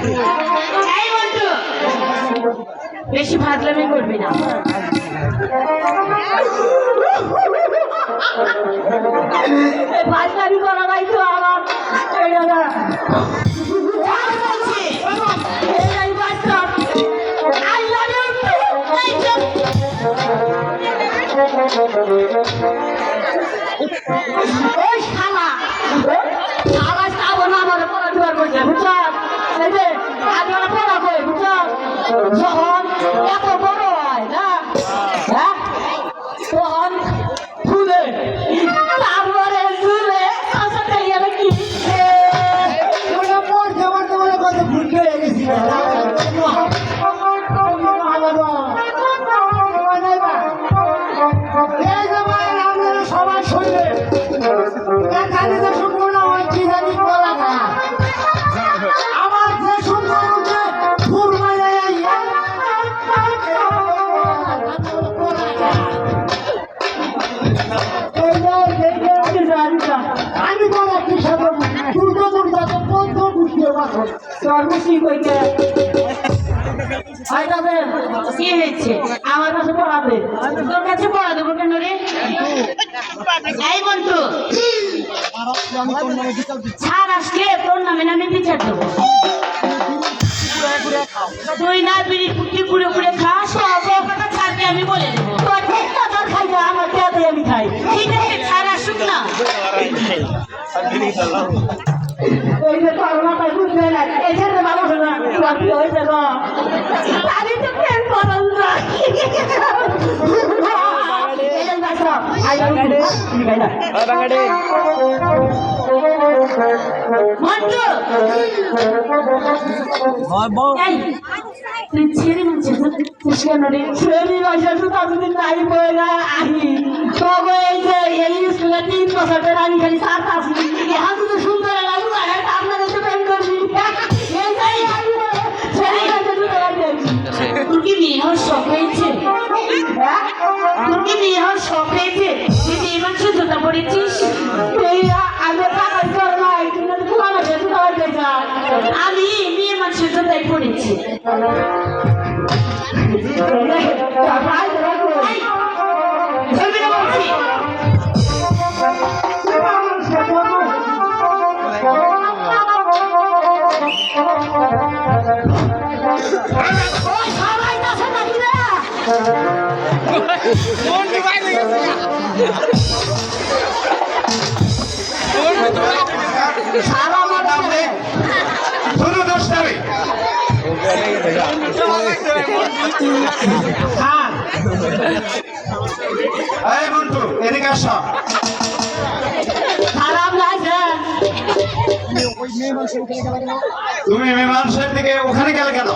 এই বন্ধু বেশি ফাজলামি করবি না। ফাজলামি করা নাই তো আমার শালা শালা যাবো না আমার পড়া দেওয়ার বলছে বুঝছ এই যে আমি ওরা পড়া কই বুঝছ যখন এত বড় হয় না হ্যাঁ তখন ফুলে তারপরে ঝুলে আসলে গেলে কি পড়তে পড়তে মনে কত ভুল হয়ে গেছিল সবাই শুনলে আমার যে সুন্দর আমি বলা কি কি হয়েছে আমার কাছে পড়াবে তোর কাছে পড়া দেবো কেন রে এই বন্ধু ছাড় আজকে তোর নামে আমি বিচার দেবো তুই না বিড়ি ফুটি পুড়ে পুড়ে খাস কথা ছাড়তে আমি বলে দেবো তোর খাই না আমার খেয়াতে আমি খাই ঠিক আছে ছাড় আসুক না ওই যে তোর মাথায় বুঝবে না এখানে মানুষ না হয়েছে না আমি তো প্রেম করাল না সুন্দর তোর কি মেয়ে হওয়ার শখ হয়েছে তোর কি মেয়ে হওয়ার শখ হয়েছে তুই মেয়ে মানুষের জুতা পড়েছিস আমি মেয়ে মানুষের জুতাই পড়েছি তুমি মীমাংসার দিকে ওখানে গেলে কেন?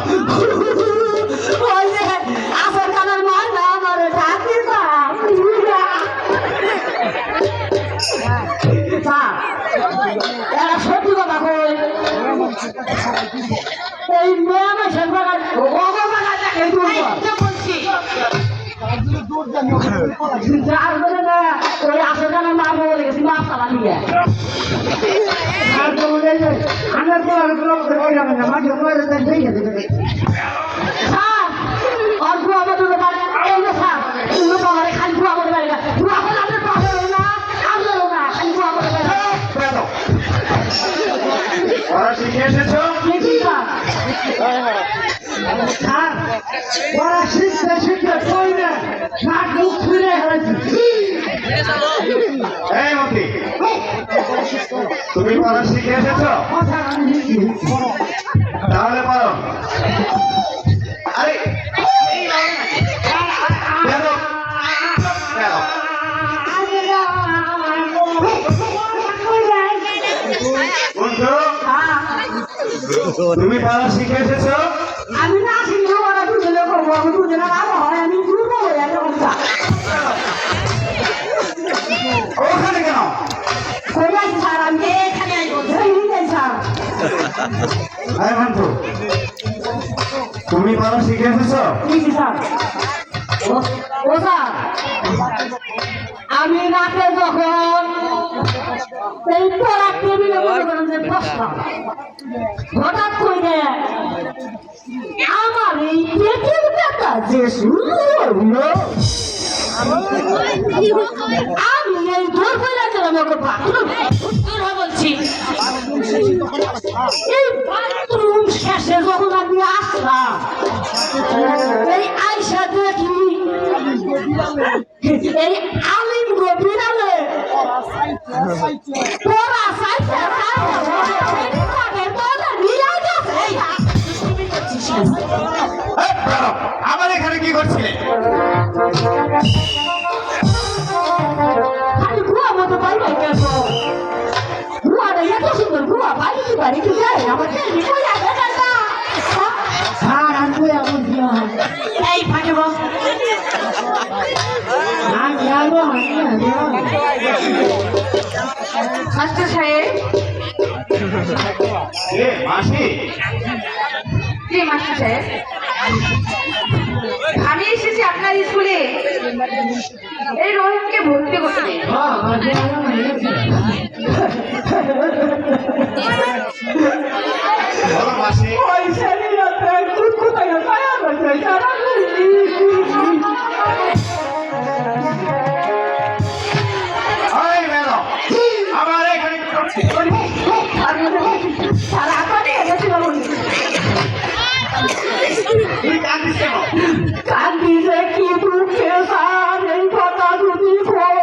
সত্যি কথা কই এই মেয়ে মাসের বাগান শিখে এসেছো শিখতে শিখতে তুমি পড়া শিখে এসেছো তাহলে পারো আরে তুমি পড়া শিখে এসেছো আমি না শিখলে ওরা দুজনে করবো আমি দুজনে আরো হয় আমি দুর্ব হয়ে যাবো ওখানে কেন স্যার আমি এখানে তুমি পড়া শিখে এসেছো আমি রাতে যখন এই পড়া টেবিলে মনে করেন যে প্রশ্ন আসলাম হঠাৎ করে আমার এই পেটের ব্যথা যে শুরু হলো আমি এই দূর করে গেলাম ওকে বাথরুম বলছি এই বাথরুম শেষে যখন আমি আসলাম এই আয়সা দেখি এই আলিম গোবিরালে তোরা সাইতে আমার এখানে কি করছিলে? আমি গুয়া মতো পাইবে কেন গুয়াটা এত সুন্দর গুয়া বাড়ি কি বাড়ি কি যায় আমাকে এই ফাঁকে বস মাস্টার সাহেব মাসি জি মাস্টার সাহেব, আমি এসেছি আপনার স্কুলে এই রহিমকে ভর্তি করতে। বলো মাসি। ওই ম্যাডাম, আমার এখানে কি করছে? তুই কাঁদিস কেন? কান্দিছে কি দুঃখে স্যার এই কথা যদি কই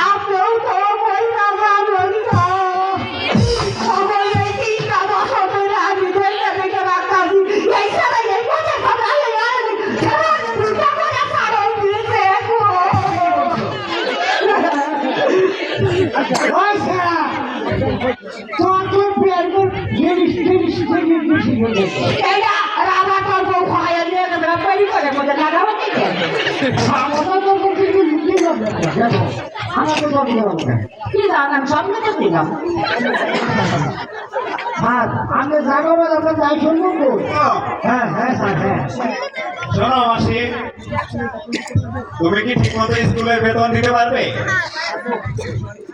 আপনিও তো বইনা যাবেন না সবাই এই তিনটা বছর ধরে আমি দেখে দেখে রাখতাছি এই সারা এই কথা কথা আমি জানাবো আমরা যাই শুনবো হ্যাঁ হ্যাঁ স্যার হ্যাঁ শোনো মাসি, তুমি কি ঠিক মতো স্কুলের বেতন দিতে পারবে?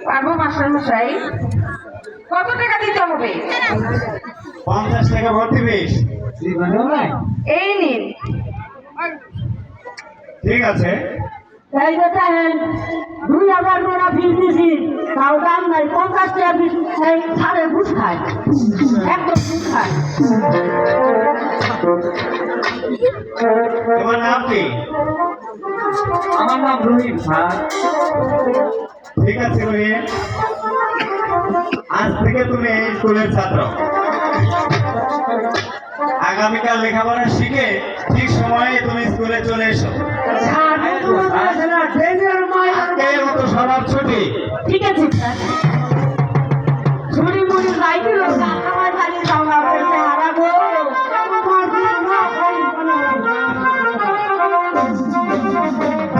পারবো মাস্টার মশাই। কত টাকা দিতে হবে? 50 টাকা ভর্তি ফিস। এই নিন। ঠিক আছে। এই যে দেখেন 2000 টাকা ফিস দিছি তাও দাম নাই 50 টাকা ফিস এই সাড়ে ঘুষ খায় একদম ঘুষ খায় তোমার নাম কি? আমার নাম রহিম স্যার ঠিক আছে রহিম, আজ থেকে তুমি এই স্কুলের ছাত্র। আগামীকাল লেখাপড়া শিখে ঠিক সময়ে তুমি স্কুলে চলে এসো। আজকের মতো সবার ছুটি। ঠিক আছে স্যার ছুটি মুড়ি যাইছিল আমার বাড়ি যাও না বলতে হারাবো